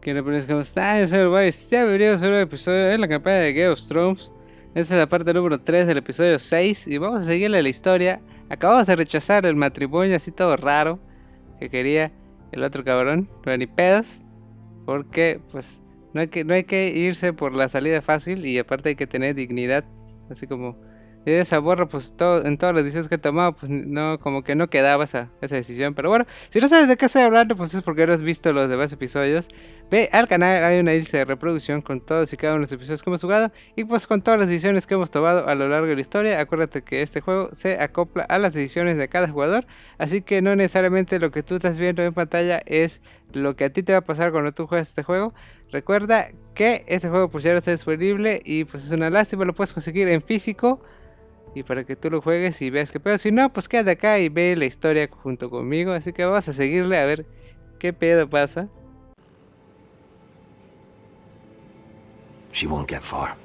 ¿Quién le pones? ¿Cómo está? Yo soy el Boy. Bienvenidos a un nuevo episodio en la campaña de Game of Thrones. Esta es la parte número 3 del episodio 6 y vamos a seguirle la historia. Acabamos de rechazar el matrimonio así todo raro que quería el otro cabrón, no ni pedos, porque pues no hay que irse por la salida fácil y aparte hay que tener dignidad, así como de esa borra, pues en todas las decisiones que he tomado, pues no, como que no quedaba esa decisión. Pero bueno, si no sabes de qué estoy hablando, pues es porque no has visto los demás episodios. Ve al canal, hay una lista de reproducción con todos y cada uno de los episodios que hemos jugado y pues con todas las decisiones que hemos tomado a lo largo de la historia. Acuérdate que este juego se acopla a las decisiones de cada jugador, así que no necesariamente lo que tú estás viendo en pantalla es lo que a ti te va a pasar cuando tú juegas este juego. Recuerda que este juego pues ya no está disponible y pues es una lástima, lo puedes conseguir en físico y para que tú lo juegues y veas qué pedo. Si no, pues quédate acá y ve la historia junto conmigo. Así que vamos a seguirle a ver qué pedo pasa. She won't get far.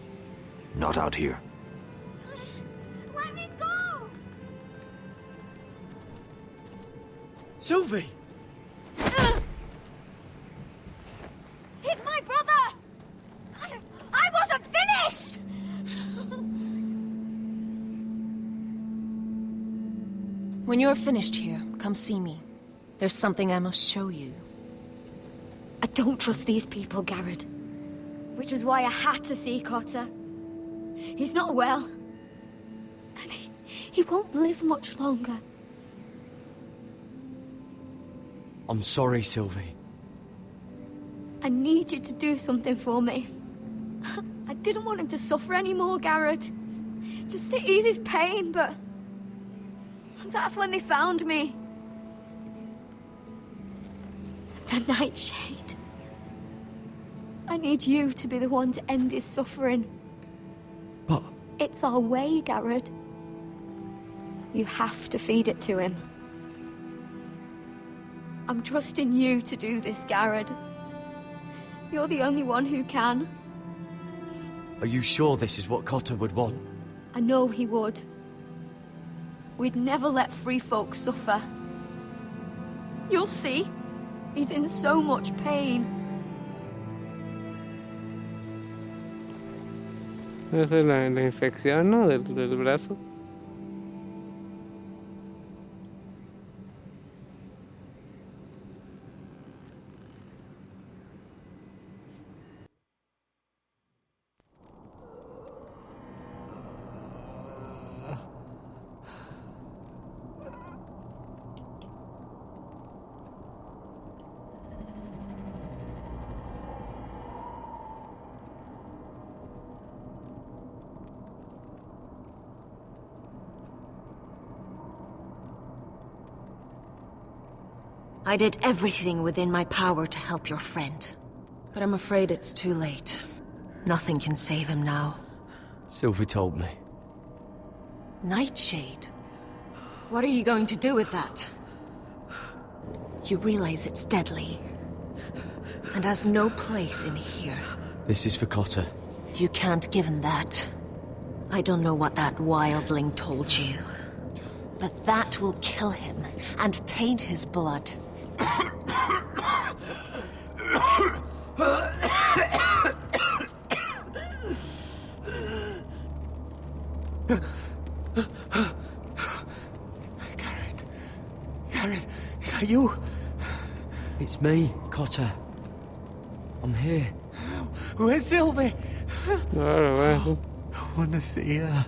Not out here. Let me go! Sylvie! He's my brother! I wasn't finished! When you're finished here, come see me. There's something I must show you. I don't trust these people, Garrett. Which was why I had to see Cotter. He's not well. And he won't live much longer. I'm sorry, Sylvie. I need you to do something for me. I didn't want him to suffer anymore, Garrett. Just to ease his pain, but... that's when they found me. The Nightshade. I need you to be the one to end his suffering. But... It's our way, Garrett. You have to feed it to him. I'm trusting you to do this, Garrett. You're the only one who can. Are you sure this is what Cotter would want? I know he would. We'd never let free folk suffer. You'll see. He's in so much pain. Esa es la infección, ¿no? Del brazo. I did everything within my power to help your friend. But I'm afraid it's too late. Nothing can save him now. Sylvie told me. Nightshade? What are you going to do with that? You realize it's deadly. And has no place in here. This is for Cotter. You can't give him that. I don't know what that wildling told you. But that will kill him and taint his blood. Garrett, is that you? It's me, Cotter. I'm here. Where's Sylvie? Ahora, bueno. I want to see her.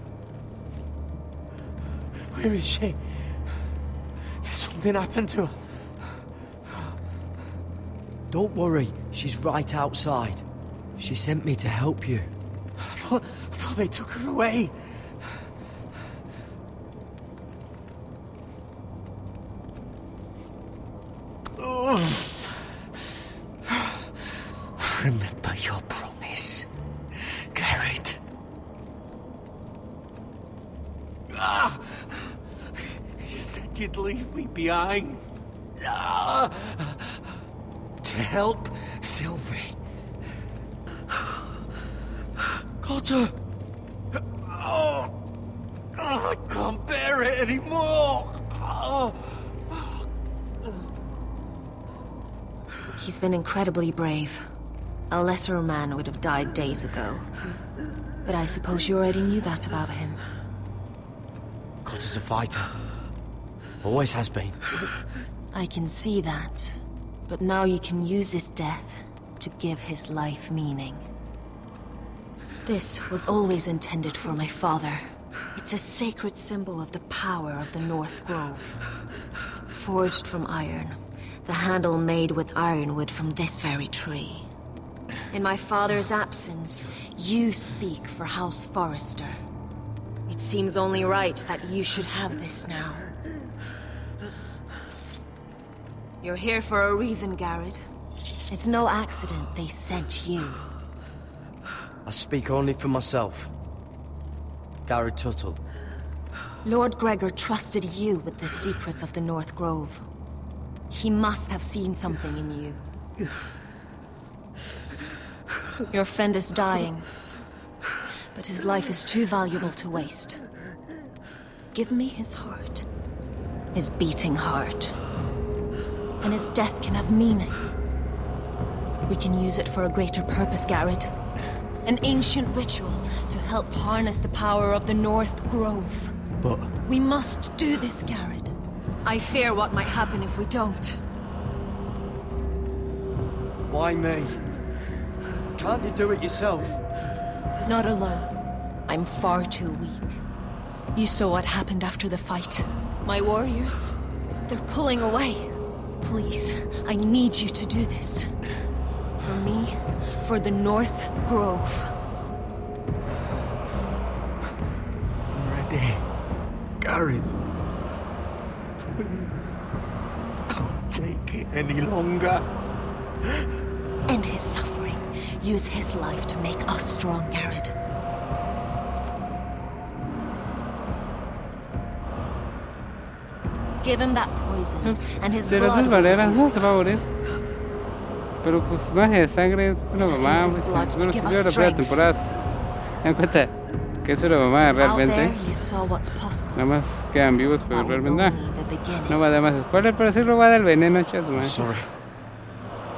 Where is she? Did something happen to her? Don't worry, she's right outside. She sent me to help you. I thought they took her away. Remember your promise, Garrett. You said you'd leave me behind. To help Sylvie. Cotter! I can't bear it anymore! He's been incredibly brave. A lesser man would have died days ago. But I suppose you already knew that about him. Cotter's a fighter. Always has been. I can see that. But now you can use his death to give his life meaning. This was always intended for my father. It's a sacred symbol of the power of the North Grove. Forged from iron, the handle made with ironwood from this very tree. In my father's absence, you speak for House Forrester. It seems only right that you should have this now. You're here for a reason, Garrett. It's no accident they sent you. I speak only for myself. Garrett Tuttle. Lord Gregor trusted you with the secrets of the North Grove. He must have seen something in you. Your friend is dying, but his life is too valuable to waste. Give me his heart. His beating heart. And his death can have meaning. We can use it for a greater purpose, Garrett. An ancient ritual to help harness the power of the North Grove. But... We must do this, Garrett. I fear what might happen if we don't. why me? Can't you do it yourself? Not alone. I'm far too weak. You saw what happened after the fight. My warriors, they're pulling away. Please, I need you to do this. For me, for the North Grove. I'm ready. Gareth. Please. I can't take it any longer. End his suffering. Use his life to make us strong, Garrett. Give him that poison, and his De las blood dos will maneras, ¿no? lose Se va a morir. Pero pues magia de sangre, una Just mamá, use his blood to bueno, give salió us la primera strength. temporada. ¿Se dan cuenta que es una mamá Out realmente? there, you saw what's possible. Nada más quedan vivos, pero That was realmente only the beginning. no va a dar más spoiler, pero sí lo va a dar el veneno, chas, man. Sorry,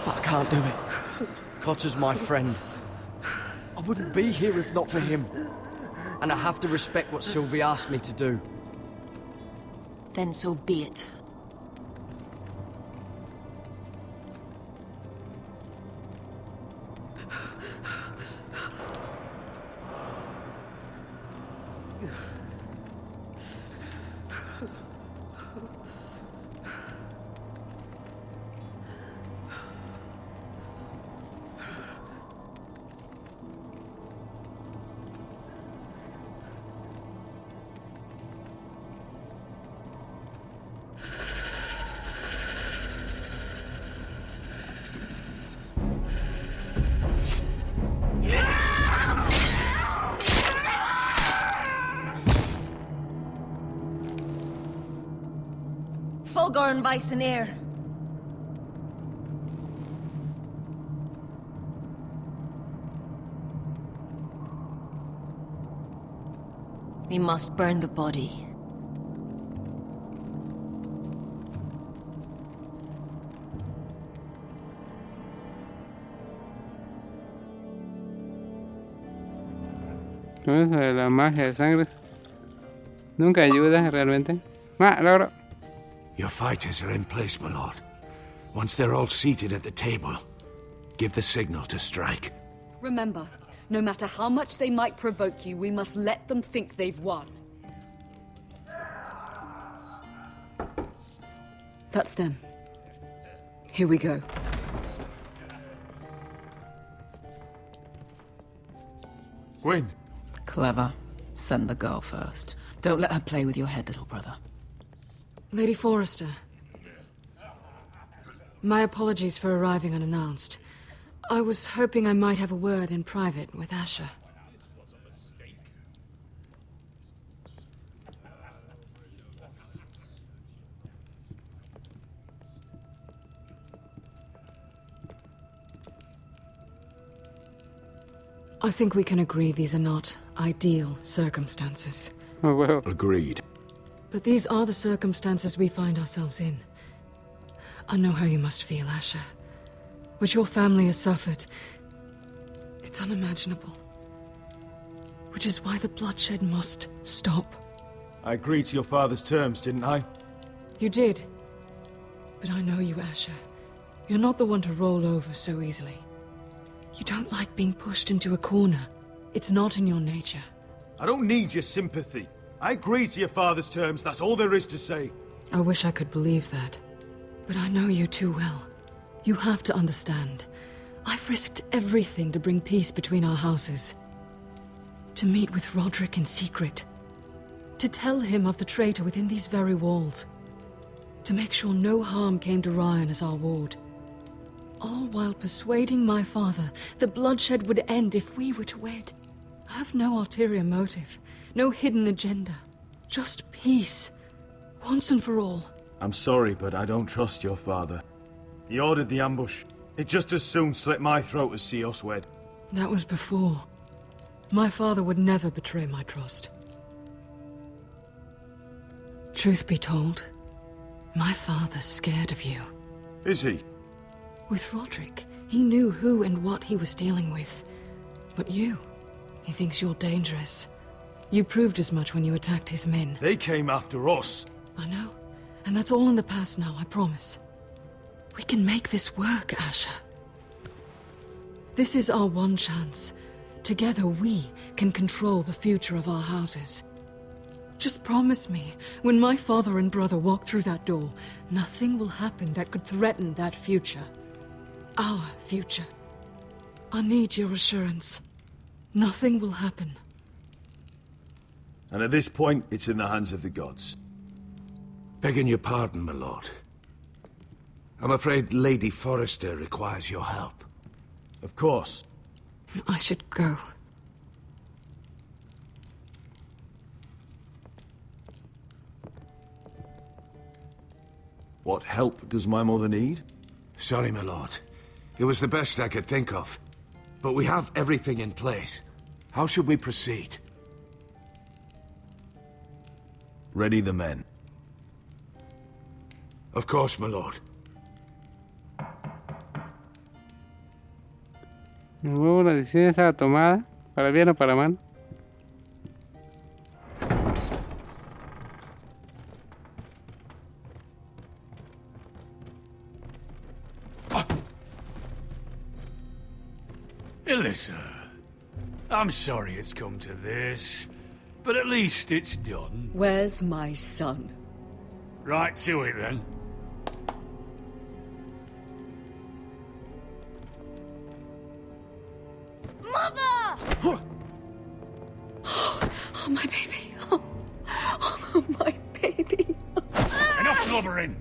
but I can't do it. Cotter's my friend. I wouldn't be here if not for him. And I have to respect what Sylvie asked me to do. Then so be it. Fulgorn Viceneer. We must burn the body. ¿No es de la magia de sangre? Nunca ayuda realmente. Ah, logro. Your fighters are in place, my lord. Once they're all seated at the table, give the signal to strike. Remember, no matter how much they might provoke you, we must let them think they've won. That's them. Here we go. Win. Clever. Send the girl first. Don't let her play with your head, little brother. Lady Forrester. My apologies for arriving unannounced. I was hoping I might have a word in private with Asher. I think we can agree these are not ideal circumstances. Oh, well. Agreed. But these are the circumstances we find ourselves in. I know how you must feel, Asher. What your family has suffered, It's unimaginable. Which is why the bloodshed must stop. I agreed to your father's terms, didn't I? You did. But I know you, Asher. You're not the one to roll over so easily. You don't like being pushed into a corner. It's not in your nature. I don't need your sympathy. I agreed to your father's terms, that's all there is to say. I wish I could believe that. But I know you too well. You have to understand. I've risked everything to bring peace between our houses. To meet with Roderick in secret. To tell him of the traitor within these very walls. To make sure no harm came to Ryan as our ward. All while persuading my father the bloodshed would end if we were to wed. I have no ulterior motive, no hidden agenda. Just peace, once and for all. I'm sorry, but I don't trust your father. He ordered the ambush. He'd just as soon slit my throat as see us wed. That was before. My father would never betray my trust. Truth be told, my father's scared of you. Is he? With Roderick, he knew who and what he was dealing with. But you, he thinks you're dangerous. You proved as much when you attacked his men. They came after us. I know. And that's all in the past now, I promise. We can make this work, Asher. This is our one chance. Together we can control the future of our houses. Just promise me, when my father and brother walk through that door, nothing will happen that could threaten that future. Our future. I need your assurance. Nothing will happen. And at this point, it's in the hands of the gods. Begging your pardon, my lord. I'm afraid Lady Forrester requires your help. Of course. I should go. What help does my mother need? Sorry, my lord. It was the best I could think of. But we have everything in place. How should we proceed? Ready the men. Of course, my lord. De nuevo la decisión estaba tomada, para bien o para mal. Alyssa, I'm sorry it's come to this, but at least it's done. Where's my son? Right to it then. Mother! Oh, my baby. Oh, my baby. Enough blubbering!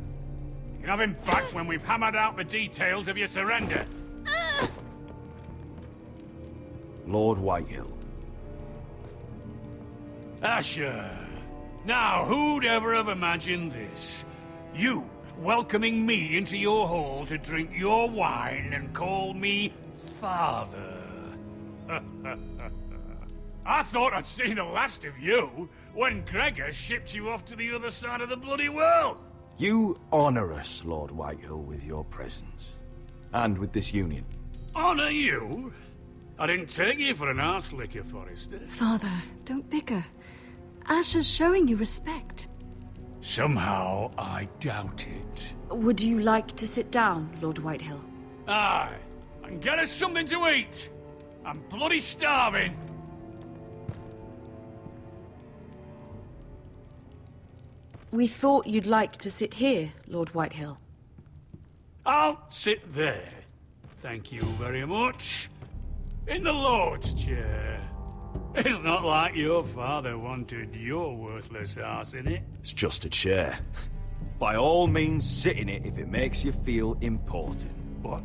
You can have him back when we've hammered out the details of your surrender. Lord Whitehill. Asher. Now, who'd ever have imagined this? You welcoming me into your hall to drink your wine and call me father. I thought I'd seen the last of you when Gregor shipped you off to the other side of the bloody world. You honor us, Lord Whitehill, with your presence. And with this union. Honor you? I didn't take you for an arse licker, Forrester. Father, don't bicker. Asher's showing you respect. Somehow I doubt it. Would you like to sit down, Lord Whitehill? Aye, and get us something to eat. I'm bloody starving. We thought you'd like to sit here, Lord Whitehill. I'll sit there. Thank you very much. In the Lord's chair. It's not like your father wanted your worthless ass in it. It's just a chair. By all means, sit in it if it makes you feel important. What?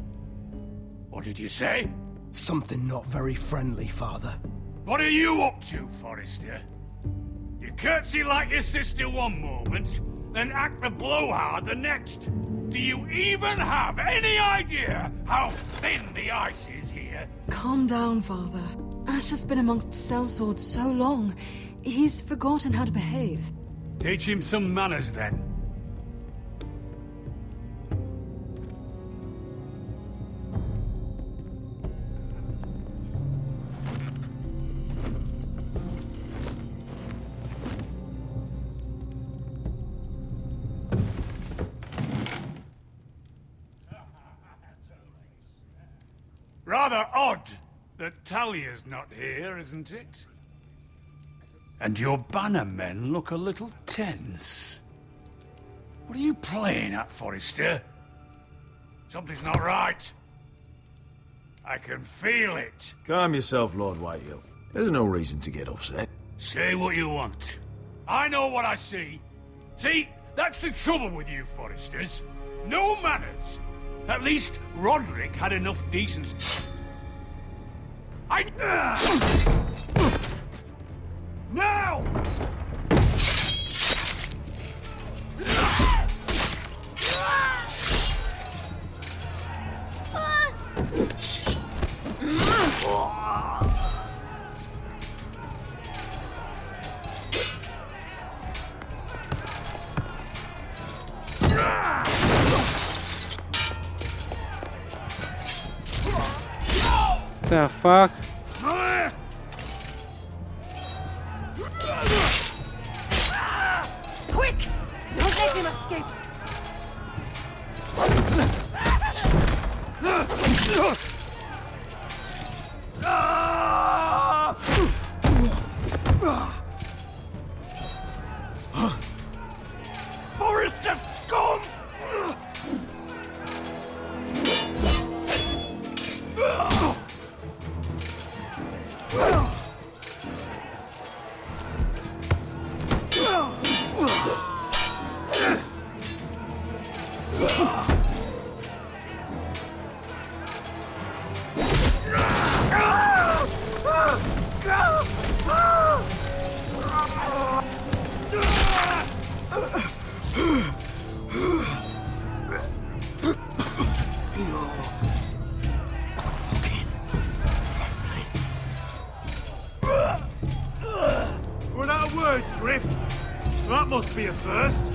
What did you say? Something not very friendly, Father. What are you up to, Forrester? You curtsy like your sister one moment, then act the blowhard the next. Do you even have any idea how thin the ice is here? Calm down, Father. Asher's been amongst sellswords so long, he's forgotten how to behave. Teach him some manners, then. Rather odd that Talia's not here, isn't it? And your banner men look a little tense. What are you playing at, Forrester? Something's not right. I can feel it. Calm yourself, Lord Whitehill. There's no reason to get upset. Say what you want. I know what I see. See, that's the trouble with you Forresters. No manners. At least Roderick had enough decency. Now! The fuck? Quick! Don't let him escape! Forrester scum! Run out of words, Griff. That must be a first.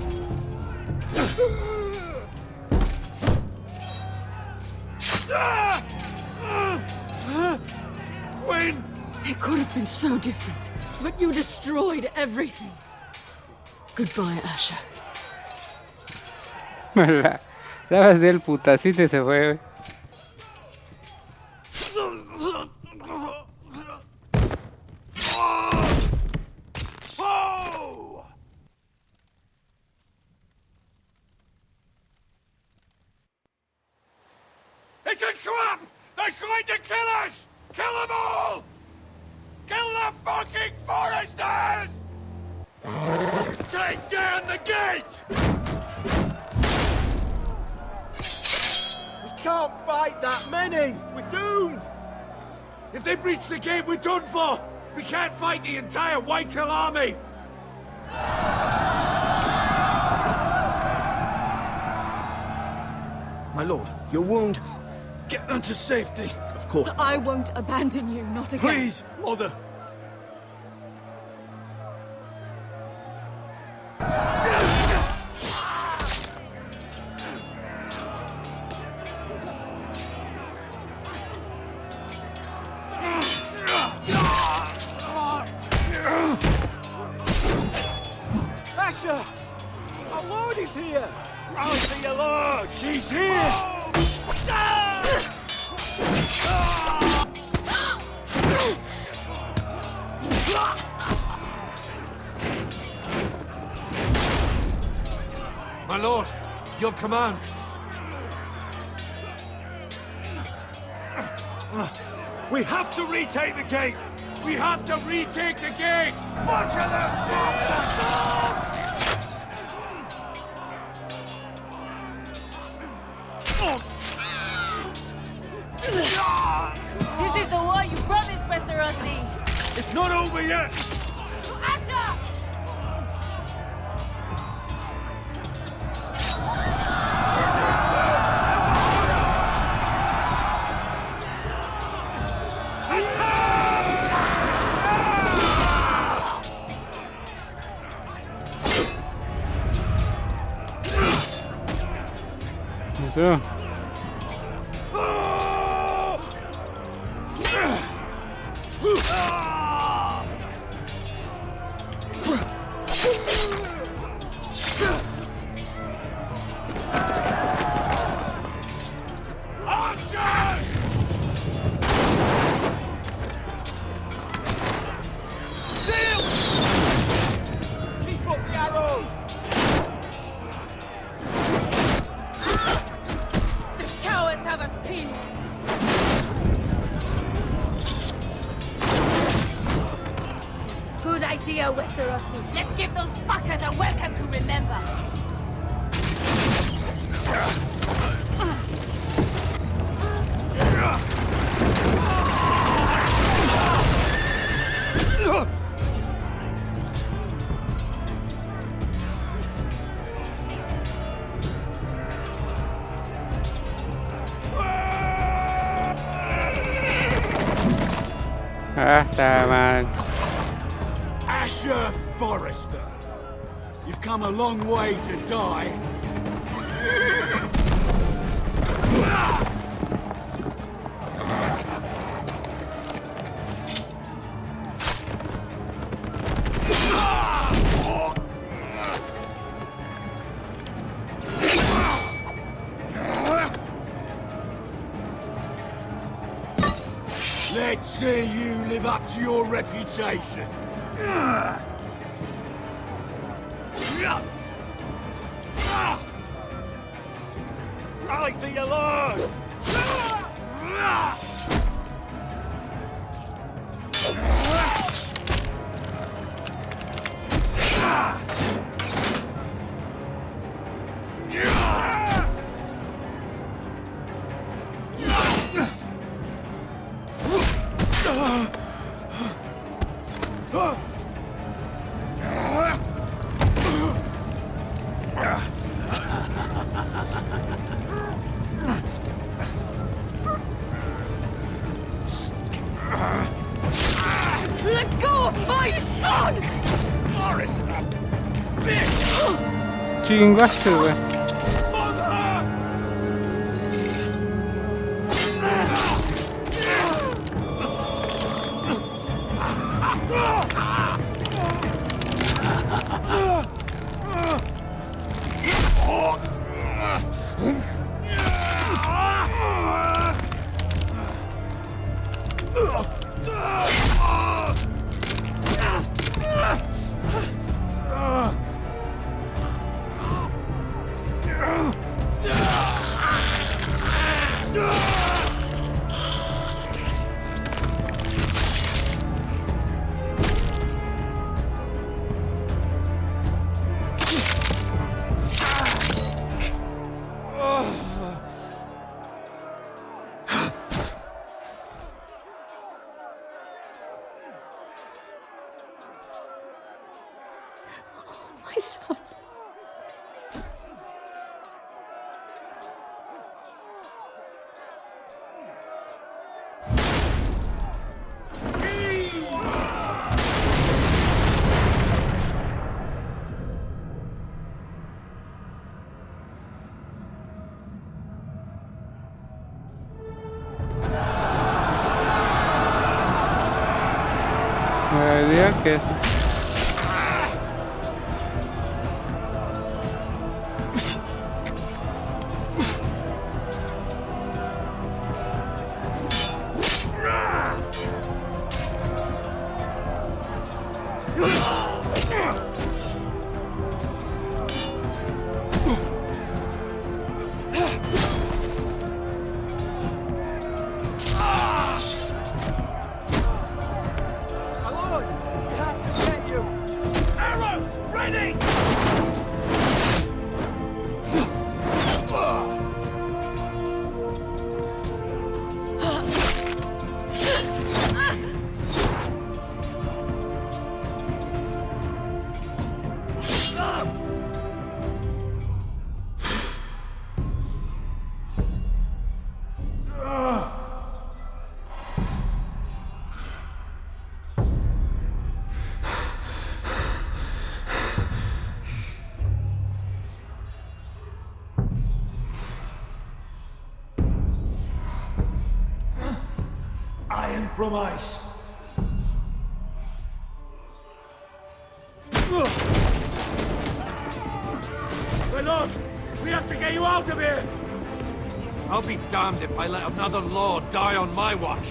Gwen! It could have been so different, but you destroyed everything. Goodbye, Asher. ¿Sabes del putacito y se fue? It's a trap! They're trying to kill us! Kill them all! Kill the fucking Foresters! Take down the gate! We can't fight that many. We're doomed. If they breach the gate, we're done for! We can't fight the entire Whitehill army! My lord, your wound. Get them to safety. Of course. I won't abandon you, not again. Please, mother. Asher! Our lord is here! Round to your lord! He's here! My lord, your command. We have to retake the gate! We have to retake the gate! Watch out, those bastards! This is the war you promised, Westerosi! It's not over yet! Asher! Eso. idea, Westerosi. Let's give those fuckers a welcome to remember. Ah, está mal. Asher Forrester, you've come a long way to die. Let's see you live up to your reputation. Rally to your lord! Let go of my son! Forrester! Bitch! Chingaste, güey. My son. Me diría que Iron from ice. My lord, we have to get you out of here! I'll be damned if I let another lord die on my watch.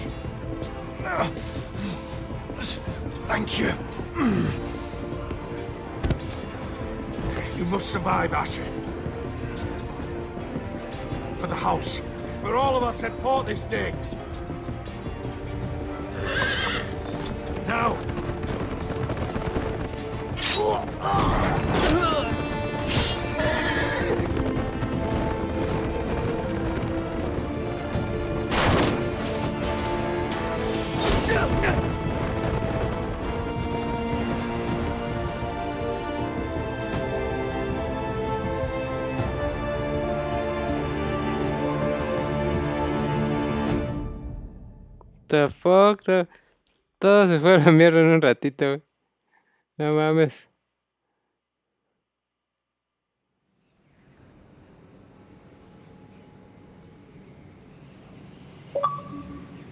Thank you. You must survive, Asher. For the house. For all of us at port this day. Now, The fuck, todo se fue a la mierda en un ratito, güey. No mames.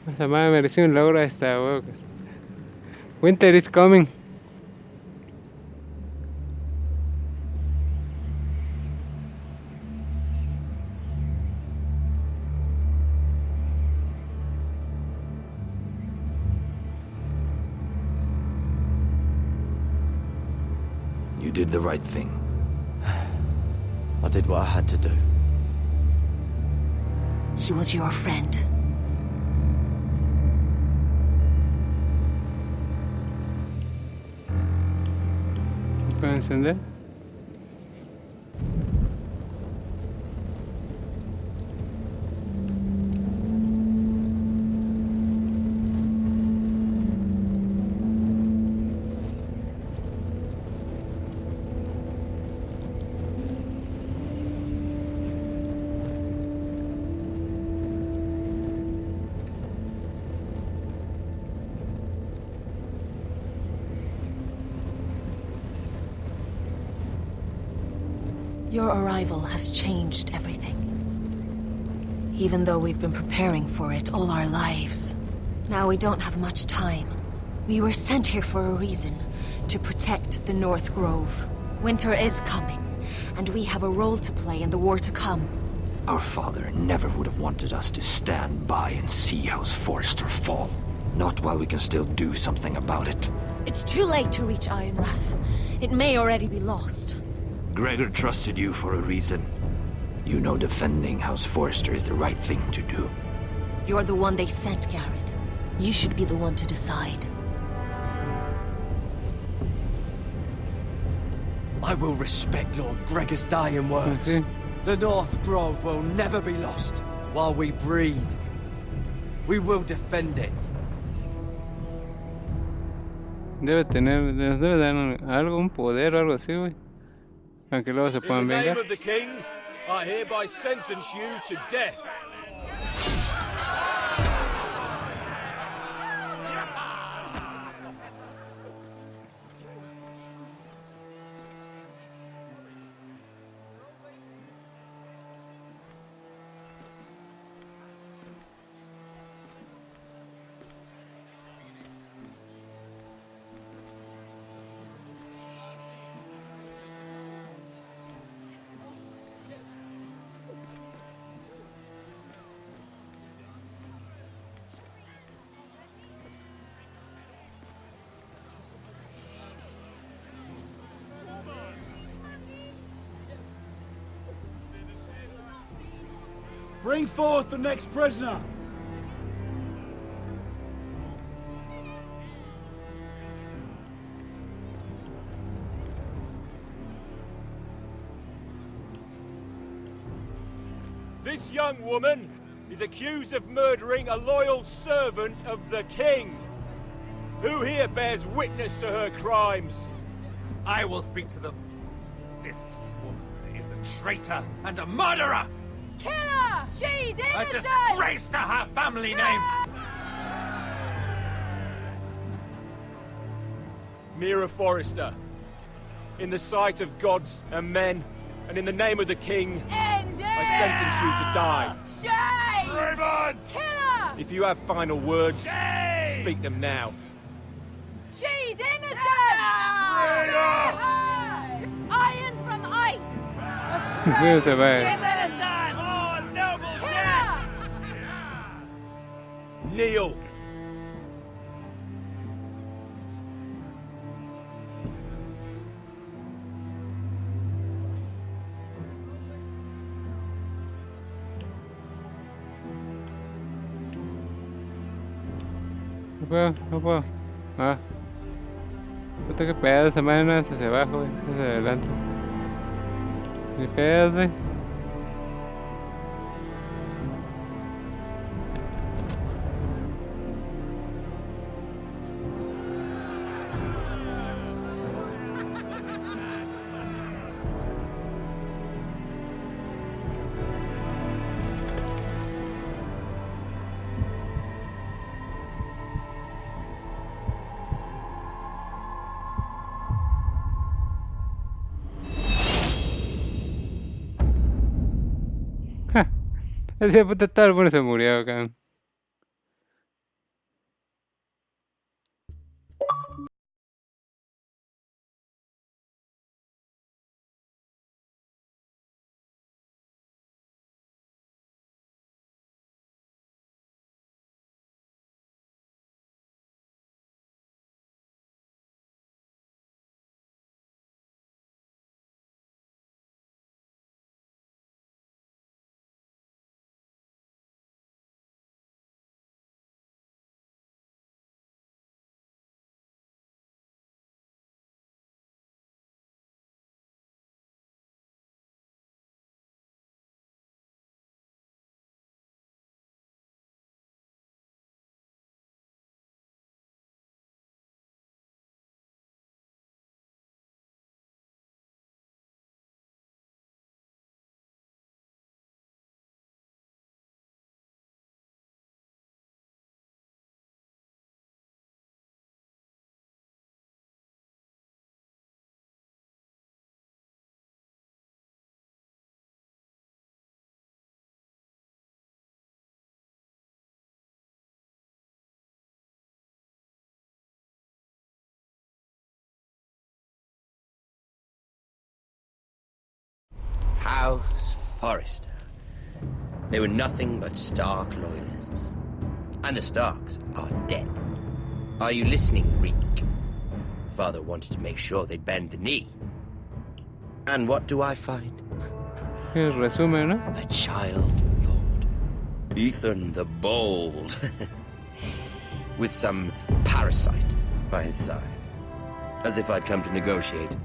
Esa madre mereció un logro esta, güey. Winter is coming. You did the right thing. I did what I had to do. He was your friend. ¿Puedo encender? Your arrival has changed everything. Even though we've been preparing for it all our lives. Now we don't have much time. We were sent here for a reason. To protect the North Grove. Winter is coming. And we have a role to play in the war to come. Our father never would have wanted us to stand by and see House Forrester fall. Not while we can still do something about it. It's too late to reach Ironwrath. It may already be lost. Gregor trusted you for a reason. You know defending House Forrester is the right thing to do. You're the one they sent, Garrett. You should be the one to decide. I will respect Lord Gregor's dying words. The North Grove will never be lost while we breathe. We will defend it. Debe dar algo, un poder o algo así, güey. Aunque luego se puedan vengar. In the name of the king, I hereby sentence you to death. Bring forth the next prisoner! This young woman is accused of murdering a loyal servant of the king. Who here bears witness to her crimes? I will speak to them. This woman is a traitor and a murderer! Kill her! She's A innocent! disgrace to her family name! Mira Forrester, in the sight of gods and men, and in the name of the king, I sentence you to die. Shame! Raven! Kill her! If you have final words, Shame! speak them now. She's innocent! Kill her! Iron from ice! Where se va? Kill her! Kneel! No puedo. Ah. Puta que pedazo, esa madre no es hacia abajo, güey. Hacia adelante. Ni pedas, güey. Ese puta todo el mundo se murió, cabrón. House Forrester. They were nothing but Stark loyalists. And the Starks are dead. Are you listening, Reek? Father wanted to make sure they'd bend the knee. And what do I find? El resumen, ¿no? A child lord. Ethan the Bold. With some parasite by his side. As if I'd come to negotiate.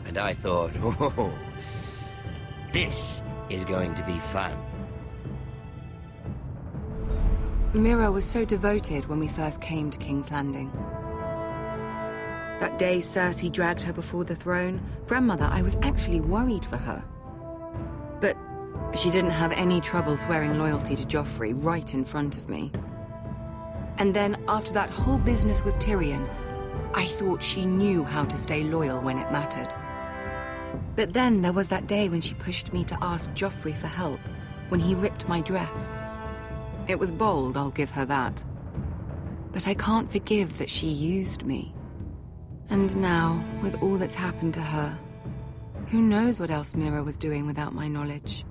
And I thought, oh, this is going to be fun. Mira was so devoted when we first came to King's Landing. That day Cersei dragged her before the throne, Grandmother, I was actually worried for her. But she didn't have any trouble swearing loyalty to Joffrey right in front of me. And then, after that whole business with Tyrion, I thought she knew how to stay loyal when it mattered. But then there was that day when she pushed me to ask Joffrey for help, when he ripped my dress. It was bold, I'll give her that. But I can't forgive that she used me. And now, with all that's happened to her, who knows what else Mira was doing without my knowledge?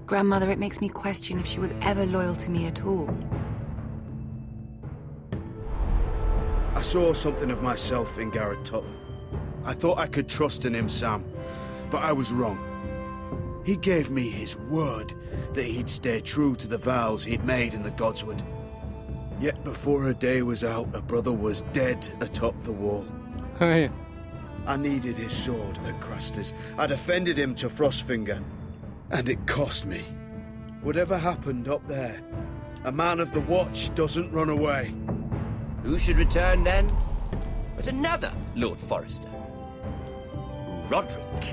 Grandmother, it makes me question if she was ever loyal to me at all. I saw something of myself in Garrett Tuttle. I thought I could trust in him, Sam, but I was wrong. He gave me his word that he'd stay true to the vows he'd made in the Godswood. Yet before a day was out, a brother was dead atop the wall. Oh, yeah. I needed his sword at Craster's. I defended him to Frostfinger, and it cost me. Whatever happened up there, a man of the Watch doesn't run away. Who should return then? But another Lord Forrester. Roderick.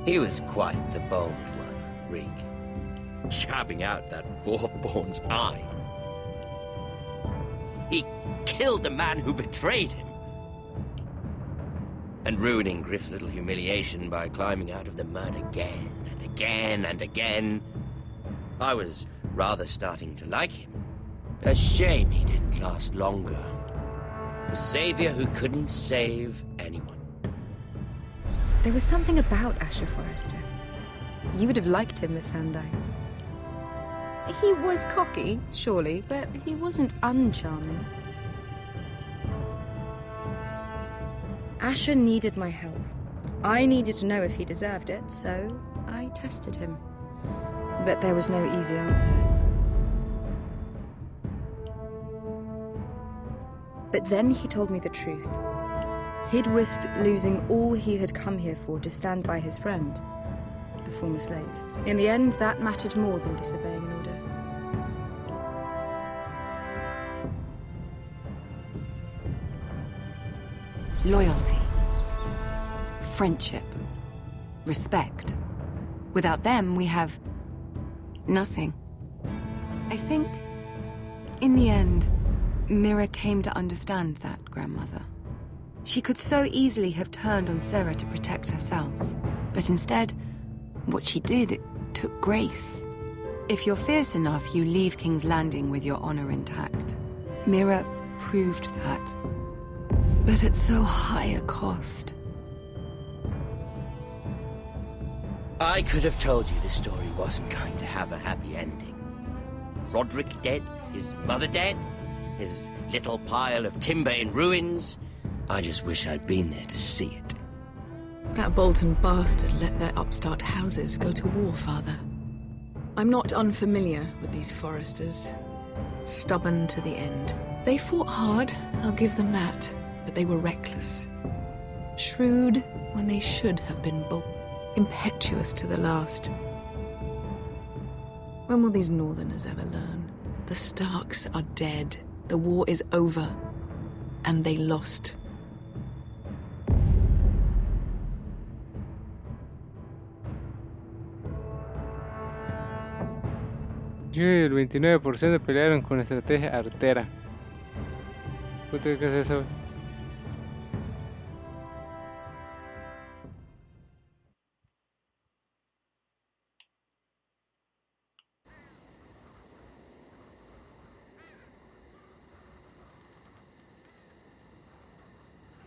He was quite the bold one, Reek. Jabbing out that fourth-born's eye. He killed the man who betrayed him. And ruining Griff's little humiliation by climbing out of the mud again and again and again. I was rather starting to like him. A shame he didn't last longer. A savior who couldn't save anyone. There was something about Asher Forrester. You would have liked him, Miss Sandine. He was cocky, surely, but he wasn't uncharming. Asher needed my help. I needed to know if he deserved it, so I tested him. But there was no easy answer. But then he told me the truth. He'd risked losing all he had come here for to stand by his friend, a former slave. In the end, that mattered more than disobeying an order. Loyalty, friendship, respect. Without them, we have nothing. I think, in the end, Mira came to understand that, Grandmother. She could so easily have turned on Serah to protect herself, but instead, what she did, it took grace. If you're fierce enough, you leave King's Landing with your honor intact. Mira proved that, but at so high a cost. I could have told you this story wasn't going to have a happy ending. Roderick dead, his mother dead, his little pile of timber in ruins. I just wish I'd been there to see it. That Bolton bastard let their upstart houses go to war, Father. I'm not unfamiliar with these Forresters. Stubborn to the end. They fought hard, I'll give them that, but they were reckless. Shrewd when they should have been bold. Impetuous to the last. When will these Northerners ever learn? The Starks are dead. The war is over. And they lost. Yo y el 29% pelearon con estrategia artera. ¿Qué es eso?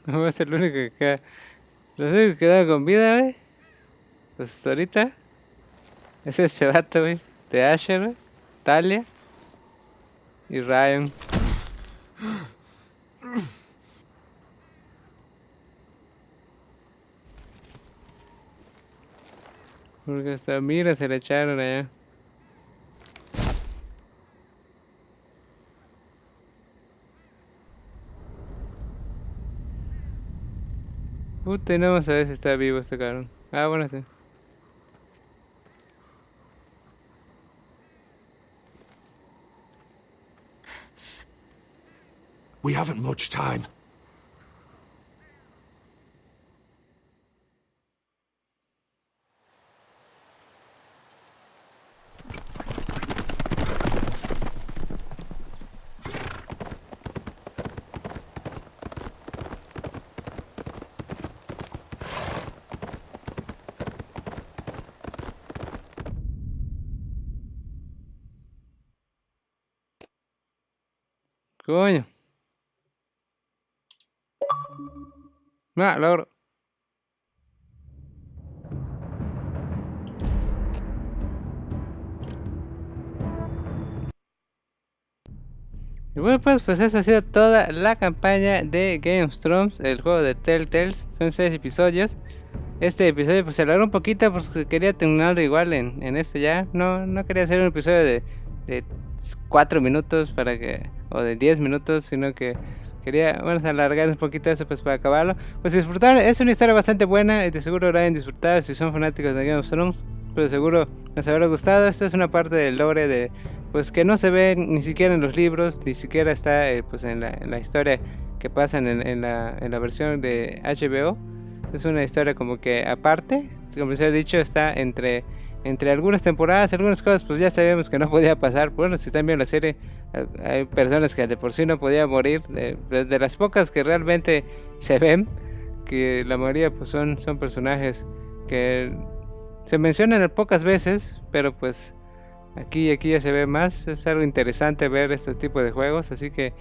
No voy a ser el único que queda. Los únicos que quedaron con vida, wey. Pues hasta ahorita. Es este vato, wey. De Asher, wey. Talia. Y Ryan. Porque hasta Mira se le echaron allá. Puta, no vamos a ver si está vivo este cabrón. Ah, bueno, sí. We haven't much time. Coño. Ah, logro. Y bueno, pues esa ha sido toda la campaña de Game of Thrones, el juego de Telltales. Son 6 episodios. Este episodio pues se alargó un poquito porque quería terminarlo igual en este ya. No quería hacer un episodio de 4 minutos para que, o de 10 minutos, sino que quería, bueno, alargar un poquito eso pues para acabarlo. Pues si disfrutaron, es una historia bastante buena y de seguro lo hayan disfrutado si son fanáticos de Game of Thrones. Pero seguro les habrá gustado. Esta es una parte del lore de, pues que no se ve ni siquiera en los libros, ni siquiera está pues en la historia que pasa en la versión de HBO. Es una historia como que aparte, como se ha dicho, está entre algunas temporadas, algunas cosas pues ya sabíamos que no podía pasar. Bueno, si están viendo la serie, hay personas que de por sí no podían morir, de las pocas que realmente se ven, que la mayoría pues son personajes que se mencionan pocas veces, pero pues aquí ya se ve más. Es algo interesante ver este tipo de juegos, así que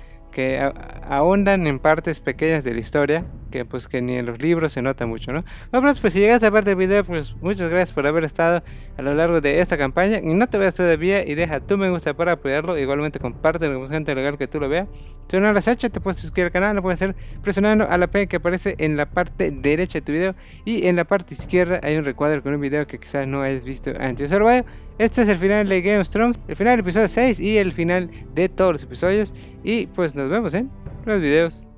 ahondan en partes pequeñas de la historia que ni en los libros se nota mucho, ¿no? Bueno, pues si llegaste a parte del video, pues muchas gracias por haber estado a lo largo de esta campaña. Y no te vayas todavía y deja tu me gusta para apoyarlo. Igualmente compártelo con gente legal que tú lo veas. Si no lo has hecho, te puedes suscribir al canal. Lo puedes hacer presionando a la P que aparece en la parte derecha de tu video. Y en la parte izquierda hay un recuadro con un video que quizás no hayas visto antes. Yo soy Bayo. Este es el final de Game of Thrones, el final del episodio 6 y el final de todos los episodios. Y pues nos vemos en los videos.